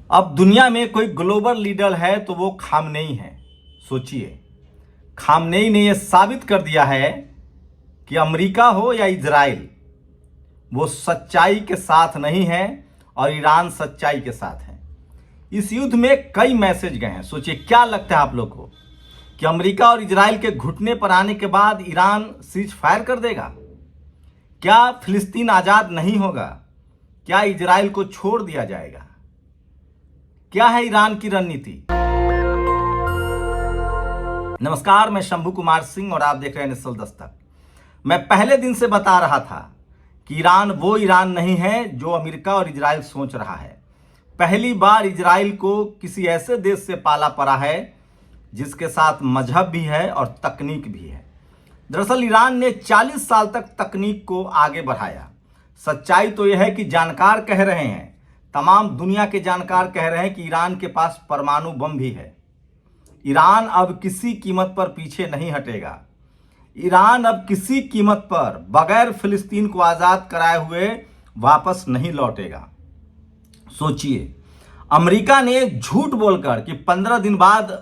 अब दुनिया में कोई ग्लोबल लीडर है तो वो खामनेई है। सोचिए, खामनेई ने यह साबित कर दिया है कि अमेरिका हो या इजराइल, वो सच्चाई के साथ नहीं है और ईरान सच्चाई के साथ है। इस युद्ध में कई मैसेज गए हैं। सोचिए, क्या लगता है आप लोग को कि अमेरिका और इजराइल के घुटने पर आने के बाद ईरान सीज फायर कर देगा? क्या फिलिस्तीन आजाद नहीं होगा? क्या इजराइल को छोड़ दिया जाएगा? क्या है ईरान की रणनीति? नमस्कार, मैं शंभू कुमार सिंह और आप देख रहे हैं निश्चल दस्तक। मैं पहले दिन से बता रहा था कि ईरान वो ईरान नहीं है जो अमेरिका और इजराइल सोच रहा है। पहली बार इजराइल को किसी ऐसे देश से पाला पड़ा है जिसके साथ मजहब भी है और तकनीक भी है। दरअसल ईरान ने 40 साल तक तकनीक को आगे बढ़ाया। सच्चाई तो यह है कि जानकार कह रहे हैं, तमाम दुनिया के जानकार कह रहे हैं कि ईरान के पास परमाणु बम भी है। ईरान अब किसी कीमत पर पीछे नहीं हटेगा। ईरान अब किसी कीमत पर बगैर फिलिस्तीन को आज़ाद कराए हुए वापस नहीं लौटेगा। सोचिए, अमेरिका ने झूठ बोलकर कि 15 दिन बाद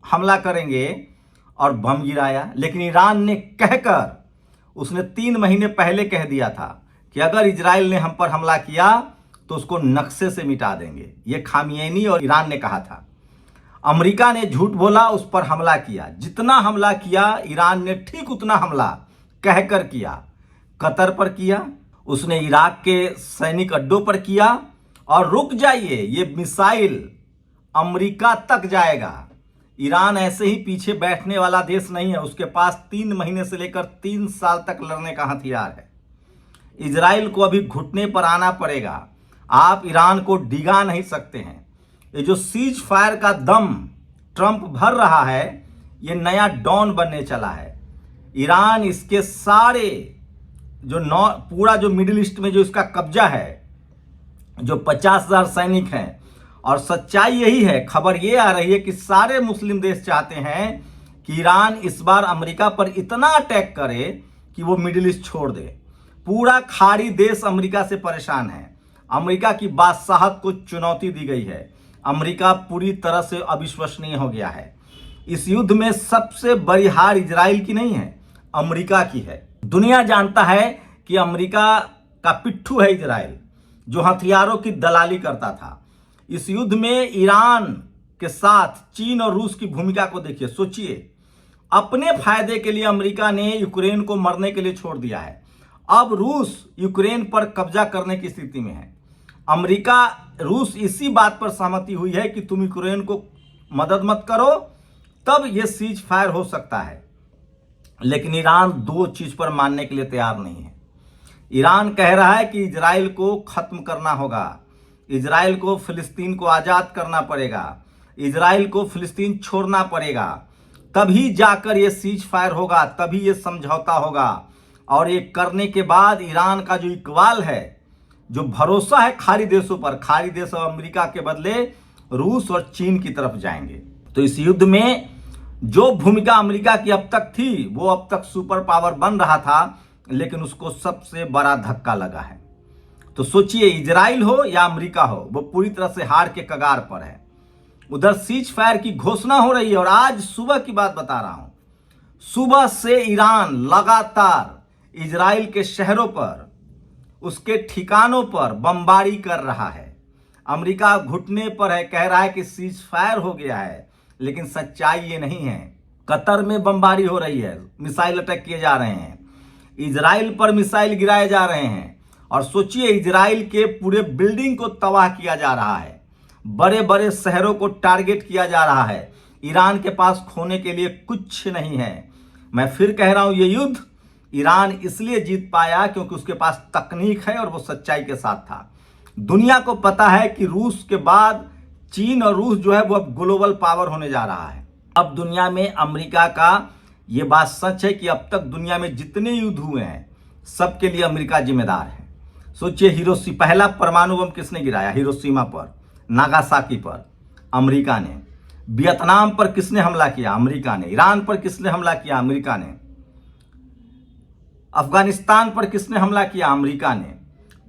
हमला करेंगे और बम गिराया, लेकिन ईरान ने कहकर, उसने 3 महीने पहले कह दिया था कि अगर इजराइल ने हम पर हमला किया तो उसको नक्शे से मिटा देंगे। यह खामेनी और ईरान ने कहा था। अमेरिका ने झूठ बोला, उस पर हमला किया। जितना हमला किया ईरान ने ठीक उतना हमला कहकर किया। कतर पर किया, उसने इराक के सैनिक अड्डों पर किया। और रुक जाइए, ये मिसाइल अमेरिका तक जाएगा। ईरान ऐसे ही पीछे बैठने वाला देश नहीं है। उसके पास 3 महीने से लेकर 3 साल तक लड़ने का हथियार है। इजराइल को अभी घुटने पर आना पड़ेगा। आप ईरान को डिगा नहीं सकते हैं। ये जो सीज फायर का दम ट्रंप भर रहा है, ये नया डॉन बनने चला है। ईरान इसके सारे पूरा जो मिडिल ईस्ट में जो इसका कब्जा है, जो 50,000 सैनिक हैं, और सच्चाई यही है, खबर ये आ रही है कि सारे मुस्लिम देश चाहते हैं कि ईरान इस बार अमेरिका पर इतना अटैक करे कि वो मिडिल ईस्ट छोड़ दे। पूरा खाड़ी देश अमेरिका से परेशान है। अमेरिका की बादशाहत को चुनौती दी गई है। अमेरिका पूरी तरह से अविश्वसनीय हो गया है। इस युद्ध में सबसे बड़ी हार इजराइल की नहीं है, अमेरिका की है। दुनिया जानता है कि अमेरिका का पिट्ठू है इजराइल, जो हथियारों की दलाली करता था। इस युद्ध में ईरान के साथ चीन और रूस की भूमिका को देखिए। सोचिए, अपने फायदे के लिए अमेरिका ने यूक्रेन को मरने के लिए छोड़ दिया है। अब रूस यूक्रेन पर कब्जा करने की स्थिति में है। अमेरिका रूस इसी बात पर सहमति हुई है कि तुम यूक्रेन को मदद मत करो, तब यह सीज फायर हो सकता है। लेकिन ईरान 2 चीज पर मानने के लिए तैयार नहीं है। ईरान कह रहा है कि इजराइल को खत्म करना होगा, इजराइल को फिलिस्तीन को आज़ाद करना पड़ेगा, इजराइल को फिलिस्तीन छोड़ना पड़ेगा, तभी जाकर ये सीज फायर होगा, तभी ये समझौता होगा। और ये करने के बाद ईरान का जो इकबाल है, जो भरोसा है खाड़ी देशों पर, खाड़ी देश और अमेरिका के बदले रूस और चीन की तरफ जाएंगे। तो इस युद्ध में जो भूमिका अमेरिका की अब तक थी, वो अब तक सुपर पावर बन रहा था, लेकिन उसको सबसे बड़ा धक्का लगा है। तो सोचिए, इजराइल हो या अमेरिका हो, वो पूरी तरह से हार के कगार पर है। उधर सीज फायर की घोषणा हो रही है। और आज सुबह की बात बता रहा हूं, सुबह से ईरान लगातार इजराइल के शहरों पर, उसके ठिकानों पर बमबारी कर रहा है। अमेरिका घुटने पर है, कह रहा है कि सीज फायर हो गया है, लेकिन सच्चाई ये नहीं है। कतर में बमबारी हो रही है, मिसाइल अटैक किए जा रहे हैं, इजराइल पर मिसाइल गिराए जा रहे हैं। और सोचिए, इजराइल के पूरे बिल्डिंग को तबाह किया जा रहा है, बड़े बड़े शहरों को टारगेट किया जा रहा है। ईरान के पास खोने के लिए कुछ नहीं है। मैं फिर कह रहा हूं, ये युद्ध ईरान इसलिए जीत पाया क्योंकि उसके पास तकनीक है और वो सच्चाई के साथ था। दुनिया को पता है कि रूस के बाद चीन और रूस जो है वो अब ग्लोबल पावर होने जा रहा है। अब दुनिया में अमेरिका का ये बात सच है कि अब तक दुनिया में जितने युद्ध हुए हैं, सबके लिए अमेरिका जिम्मेदार है। सोचिए, पहला परमाणु बम किसने गिराया? हिरोशिमा पर, नागासाकी पर, अमेरिका ने। वियतनाम पर किसने हमला किया? अमेरिका ने। ईरान पर किसने हमला किया? अमेरिका ने। अफगानिस्तान पर किसने हमला किया? अमेरिका ने।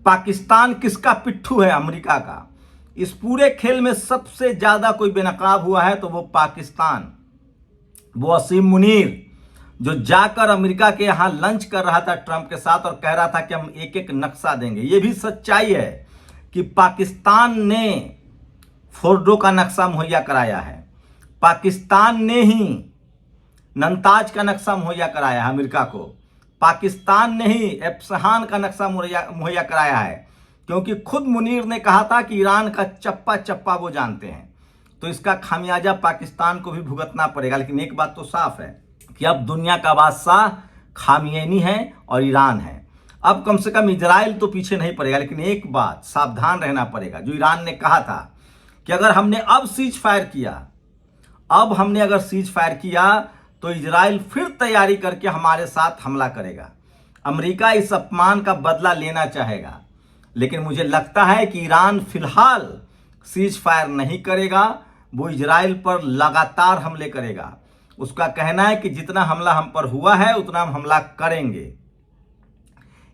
पाकिस्तान किसका पिट्ठू है? अमेरिका का। इस पूरे खेल में सबसे ज्यादा कोई बेनकाब हुआ है तो वो पाकिस्तान, वो वसीम मुनीर जो जाकर अमेरिका के यहां लंच कर रहा था ट्रंप के साथ और कह रहा था कि हम एक एक नक्शा देंगे। ये भी सच्चाई है कि पाकिस्तान ने फोर्डो का नक्शा मुहैया कराया है, पाकिस्तान ने ही नंताज का नक्शा मुहैया कराया है अमेरिका को, पाकिस्तान ने ही एप्सहान का नक्शा मुहैया कराया है, क्योंकि खुद मुनीर ने कहा था कि ईरान का चप्पा चप्पा वो जानते हैं। तो इसका खामियाजा पाकिस्तान को भी भुगतना पड़ेगा। लेकिन एक बात तो साफ है कि अब दुनिया का बादशाह खामेनी है और ईरान है। अब कम से कम इजराइल तो पीछे नहीं पड़ेगा। लेकिन एक बात सावधान रहना पड़ेगा, जो ईरान ने कहा था कि अगर हमने अब सीज फायर किया, अब हमने अगर सीज फायर किया तो इजराइल फिर तैयारी करके हमारे साथ हमला करेगा। अमेरिका इस अपमान का बदला लेना चाहेगा, लेकिन मुझे लगता है कि ईरान फिलहाल सीज फायर नहीं करेगा, वो इजराइल पर लगातार हमले करेगा। उसका कहना है कि जितना हमला हम पर हुआ है उतना हम हमला करेंगे।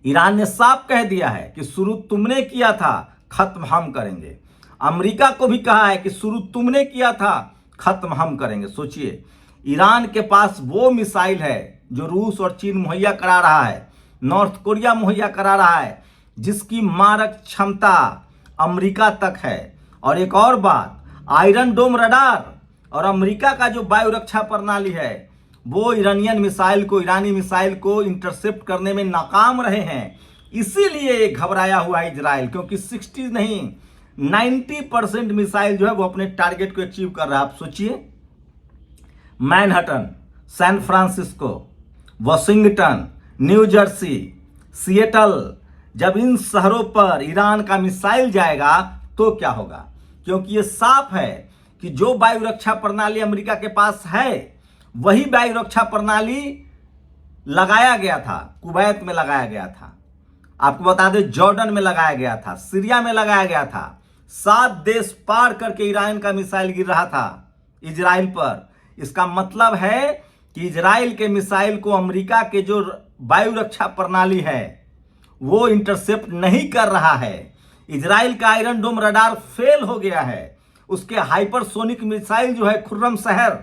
ईरान ने साफ कह दिया है कि शुरू तुमने किया था, खत्म हम करेंगे। अमेरिका को भी कहा है कि शुरू तुमने किया था, खत्म हम करेंगे। सोचिए, ईरान के पास वो मिसाइल है जो रूस और चीन मुहैया करा रहा है, नॉर्थ कोरिया मुहैया करा रहा है, जिसकी मारक क्षमता अमेरिका तक है। और एक और बात, आयरन डोम रडार और अमेरिका का जो वायु रक्षा प्रणाली है वो ईरानी मिसाइल को इंटरसेप्ट करने में नाकाम रहे हैं। इसीलिए घबराया हुआ है इजराइल, क्योंकि 60 नहीं 90% मिसाइल जो है वो अपने टारगेट को अचीव कर रहा है। आप सोचिए, Manhattan, San Francisco, Washington, New Jersey, Seattle, जब इन शहरों पर ईरान का मिसाइल जाएगा तो क्या होगा? क्योंकि ये साफ है कि जो वायु रक्षा प्रणाली अमेरिका के पास है वही वायु रक्षा प्रणाली लगाया गया था, कुवैत में लगाया गया था, आपको बता दें जॉर्डन में लगाया गया था, सीरिया में लगाया गया था। 7 देश पार करके ईरान का मिसाइल गिर रहा था इजराइल पर। इसका मतलब है कि इजराइल के मिसाइल को अमेरिका के जो वायु रक्षा प्रणाली है वो इंटरसेप्ट नहीं कर रहा है। इजराइल का आयरन डोम रडार फेल हो गया है, उसके हाइपरसोनिक मिसाइल जो है खुर्रम शहर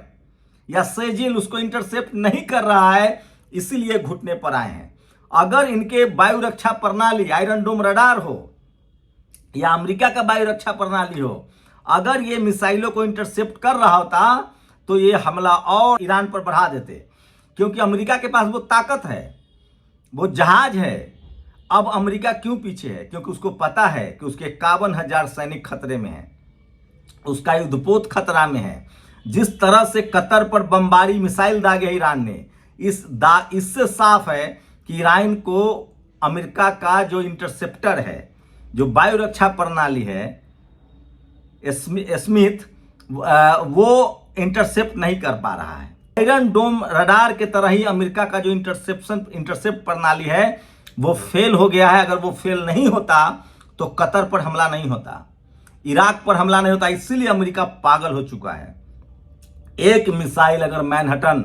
या सेजिल उसको इंटरसेप्ट नहीं कर रहा है, इसीलिए घुटने पर आए हैं। अगर इनके वायु रक्षा प्रणाली आयरन डोम रडार हो या अमेरिका का वायु रक्षा प्रणाली हो, अगर ये मिसाइलों को इंटरसेप्ट कर रहा होता तो ये हमला और ईरान पर बढ़ा देते, क्योंकि अमेरिका के पास वो ताकत है, वो जहाज है। अब अमेरिका क्यों पीछे है? क्योंकि उसको पता है कि उसके 51,000 सैनिक खतरे में हैं, उसका युद्धपोत खतरा में है। जिस तरह से कतर पर बमबारी मिसाइल दागे ईरान ने, इससे साफ है कि ईरान को अमेरिका का जो इंटरसेप्टर है, जो वायु रक्षा प्रणाली है स्मिथ, वो इंटरसेप्ट नहीं कर पा रहा है। आयरन डोम रडार के तरह ही अमेरिका का जो इंटरसेप्ट प्रणाली है वो फेल हो गया है। अगर वो फेल नहीं होता तो कतर पर हमला नहीं होता, इराक पर हमला नहीं होता। इसीलिए अमेरिका पागल हो चुका है। एक मिसाइल अगर Manhattan,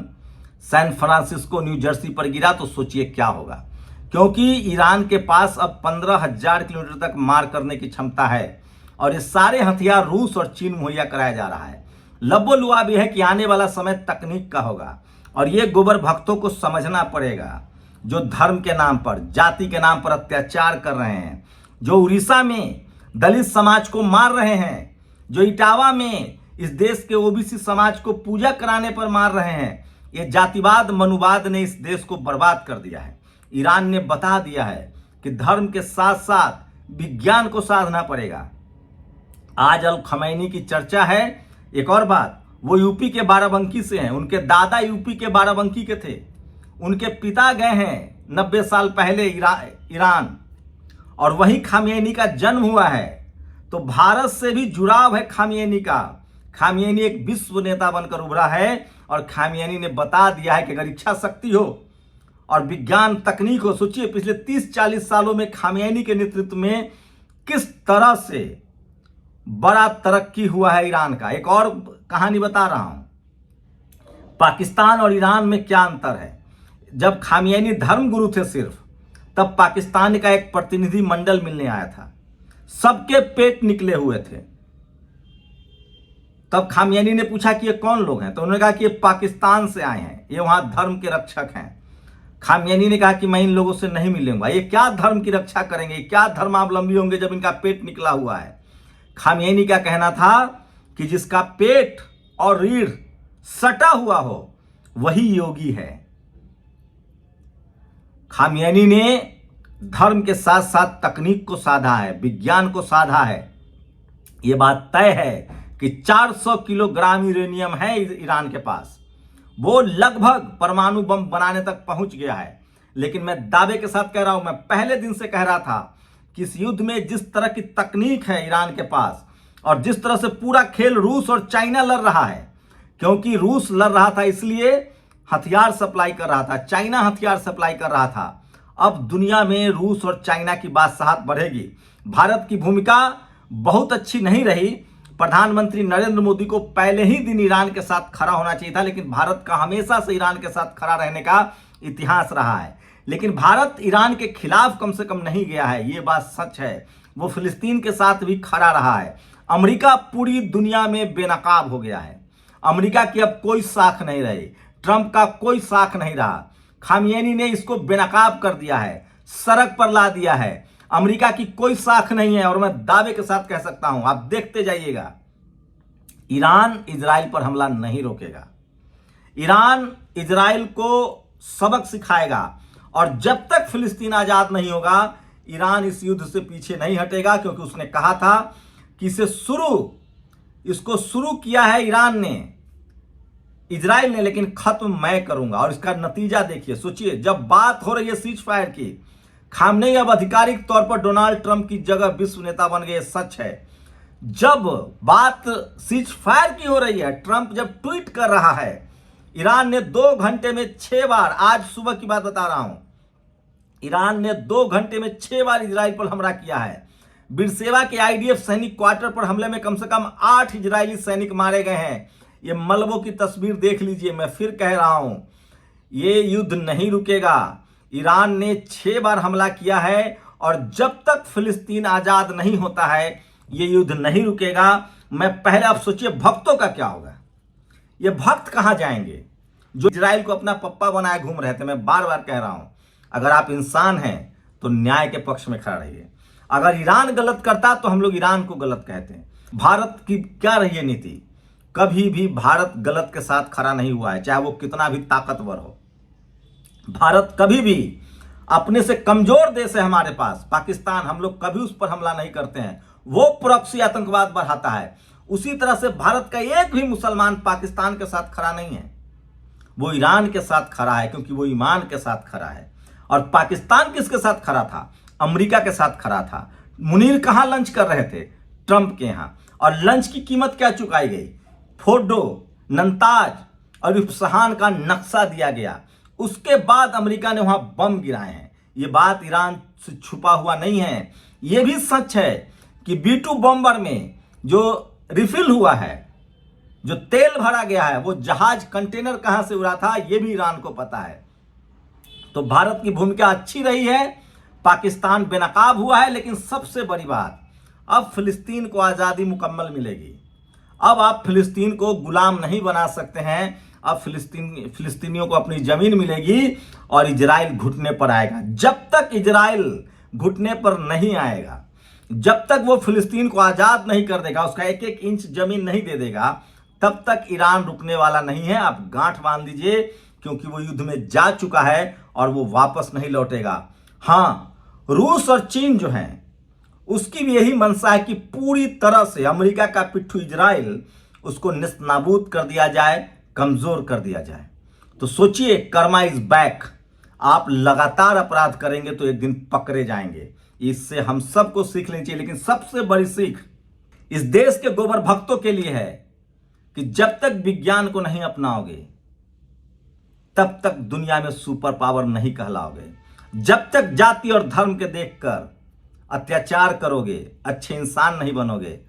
San Francisco, New Jersey पर गिरा तो सोचिए क्या होगा, क्योंकि ईरान के पास अब 15,000 किलोमीटर तक मार करने की क्षमता है और ये सारे हथियार रूस और चीन मुहैया कराया जा रहा है। लबोलुआब यह है कि आने वाला समय तकनीक का होगा और ये गोबर भक्तों को समझना पड़ेगा, जो धर्म के नाम पर, जाति के नाम पर अत्याचार कर रहे हैं, जो उड़ीसा में दलित समाज को मार रहे हैं, जो इटावा में इस देश के ओबीसी समाज को पूजा कराने पर मार रहे हैं। ये जातिवाद, मनुवाद ने इस देश को बर्बाद कर दिया है। ईरान ने बता दिया है कि धर्म के साथ साथ विज्ञान को साधना पड़ेगा। आज अल खमैनी की चर्चा है। एक और बात, वो यूपी के बाराबंकी से हैं, उनके दादा यूपी के बाराबंकी के थे, उनके पिता गए हैं 90 साल पहले ईरान, और वहीं खामेनी का जन्म हुआ है। तो भारत से भी जुड़ाव है खामेनी का। खामेनी एक विश्व नेता बनकर उभरा है और खामेनी ने बता दिया है कि अगर इच्छा शक्ति हो और विज्ञान तकनीक हो, सोचिए पिछले 30-40 सालों में खामेनी के नेतृत्व में किस तरह से बड़ा तरक्की हुआ है ईरान का। एक और कहानी बता रहा हूं, पाकिस्तान और ईरान में क्या अंतर है। जब खामेनी धर्मगुरु थे सिर्फ, तब पाकिस्तान का एक प्रतिनिधि मंडल मिलने आया था, सबके पेट निकले हुए थे, तब खामियानी ने पूछा कि ये कौन लोग हैं, तो उन्होंने कहा कि ये पाकिस्तान से आए हैं, ये वहां धर्म के रक्षक हैं। खामियानी ने कहा कि मैं इन लोगों से नहीं मिलूंगा, ये क्या धर्म की रक्षा करेंगे, क्या धर्मावलंबी होंगे जब इनका पेट निकला हुआ है। खामियानी का कहना था कि जिसका पेट और रीढ़ सटा हुआ हो वही योगी है। खामियानी ने धर्म के साथ साथ तकनीक को साधा है, विज्ञान को साधा है। यह बात तय है कि 400 किलोग्राम यूरेनियम है ईरान के पास, वो लगभग परमाणु बम बनाने तक पहुंच गया है। लेकिन मैं दावे के साथ कह रहा हूं, मैं पहले दिन से कह रहा था कि इस युद्ध में जिस तरह की तकनीक है ईरान के पास और जिस तरह से पूरा खेल रूस और चाइना लड़ रहा है, क्योंकि रूस लड़ रहा था इसलिए हथियार सप्लाई कर रहा था, चाइना हथियार सप्लाई कर रहा था। अब दुनिया में रूस और चाइना की बादशाहत बढ़ेगी। भारत की भूमिका बहुत अच्छी नहीं रही। प्रधानमंत्री नरेंद्र मोदी को पहले ही दिन ईरान के साथ खड़ा होना चाहिए था, लेकिन भारत का हमेशा से ईरान के साथ खड़ा रहने का इतिहास रहा है। लेकिन भारत ईरान के खिलाफ कम से कम नहीं गया है, ये बात सच है। वो फिलिस्तीन के साथ भी खड़ा रहा है। अमेरिका पूरी दुनिया में बेनकाब हो गया है। अमेरिका की अब कोई साख नहीं रही, ट्रंप का कोई साख नहीं रहा। खामियानी ने इसको बेनकाब कर दिया है, सड़क पर ला दिया है। अमेरिका की कोई साख नहीं है और मैं दावे के साथ कह सकता हूं, आप देखते जाइएगा, ईरान इजराइल पर हमला नहीं रोकेगा। ईरान इजराइल को सबक सिखाएगा और जब तक फिलिस्तीन आजाद नहीं होगा ईरान इस युद्ध से पीछे नहीं हटेगा, क्योंकि उसने कहा था कि इसको शुरू किया है ईरान ने, इजराइल ने, लेकिन खत्म मैं करूंगा। और इसका नतीजा देखिए, सोचिए, जब बात हो रही है सीज फायर की, खामनेई अब आधिकारिक तौर पर डोनाल्ड ट्रंप की जगह विश्व नेता बन गए, सच है। जब बात सीज फायर की हो रही है, ट्रंप जब ट्वीट कर रहा है, ईरान ने 2 घंटे में 6 बार, आज सुबह की बात बता रहा हूं, ईरान ने 2 घंटे में 6 बार इजराइल पर हमला किया है। बिरसेवा के आईडीएफ सैनिक क्वार्टर पर हमले में कम से कम 8 इजरायली सैनिक मारे गए हैं। ये मलबों की तस्वीर देख लीजिए। मैं फिर कह रहा हूं, ये युद्ध नहीं रुकेगा। ईरान ने 6 बार हमला किया है और जब तक फिलिस्तीन आजाद नहीं होता है ये युद्ध नहीं रुकेगा। मैं पहले, आप सोचिए भक्तों का क्या होगा। ये भक्त कहां जाएंगे जो इजराइल को अपना पप्पा बनाए घूम रहे थे। मैं बार बार कह रहा हूं, अगर आप इंसान हैं तो न्याय के पक्ष में खड़ा रहिए। अगर ईरान गलत करता तो हम लोग ईरान को गलत कहते हैं। भारत की क्या रही है नीति, कभी भी भारत गलत के साथ खड़ा नहीं हुआ है, चाहे वो कितना भी ताकतवर हो। भारत कभी भी, अपने से कमजोर देश है हमारे पास पाकिस्तान, हम लोग कभी उस पर हमला नहीं करते हैं। वो प्रॉक्सी आतंकवाद बढ़ाता है। उसी तरह से भारत का एक भी मुसलमान पाकिस्तान के साथ खड़ा नहीं है, वो ईरान के साथ खड़ा है, क्योंकि वो ईमान के साथ खड़ा है। और पाकिस्तान किसके साथ खड़ा था? अमेरिका के साथ खड़ा था। मुनीर कहां लंच कर रहे थे? ट्रंप के यहां। और लंच की कीमत क्या चुकाई गई? फोर्डो, नंताज और इस्फहान का नक्शा दिया गया। उसके बाद अमेरिका ने वहां बम गिराए हैं। यह बात ईरान से छुपा हुआ नहीं है। यह भी सच है कि B-2 बॉम्बर में जो रिफिल हुआ है, जो तेल भरा गया है, वो जहाज कंटेनर कहां से उड़ा था यह भी ईरान को पता है। तो भारत की भूमिका अच्छी रही है, पाकिस्तान बेनकाब हुआ है। लेकिन सबसे बड़ी बात, अब फिलिस्तीन को आज़ादी मुकम्मल मिलेगी। अब आप फिलिस्तीन को गुलाम नहीं बना सकते हैं। अब फिलिस्तीनियों को अपनी जमीन मिलेगी और इजराइल घुटने पर आएगा। जब तक इजराइल घुटने पर नहीं आएगा, जब तक वो फिलिस्तीन को आज़ाद नहीं कर देगा, उसका 1-1 इंच जमीन नहीं दे देगा, तब तक ईरान रुकने वाला नहीं है। आप गांठ बांध दीजिए, क्योंकि वो युद्ध में जा चुका है और वो वापस नहीं लौटेगा। हाँ, रूस और चीन जो हैं, उसकी भी यही मंशा है कि पूरी तरह से अमेरिका का पिट्ठू इजराइल, उसको निस्तनाबूद कर दिया जाए, कमजोर कर दिया जाए। तो सोचिए, कर्मा इज बैक। आप लगातार अपराध करेंगे तो एक दिन पकड़े जाएंगे। इससे हम सबको सीख लेनी चाहिए। लेकिन सबसे बड़ी सीख इस देश के गोबर भक्तों के लिए है कि जब तक विज्ञान को नहीं अपनाओगे तब तक दुनिया में सुपर पावर नहीं कहलाओगे। जब तक जाति और धर्म के देखकर अत्याचार करोगे, अच्छे इंसान नहीं बनोगे,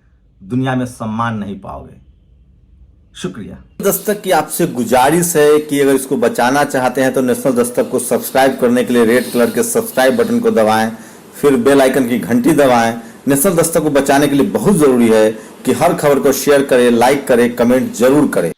दुनिया में सम्मान नहीं पाओगे। शुक्रिया। दस्तक की आपसे गुजारिश है कि अगर इसको बचाना चाहते हैं तो नेशनल दस्तक को सब्सक्राइब करने के लिए रेड कलर के सब्सक्राइब बटन को दबाएं, फिर बेल आइकन की घंटी दबाएं। नेशनल दस्तक को बचाने के लिए बहुत जरूरी है कि हर खबर को शेयर करें, लाइक करें, कमेंट जरूर करें।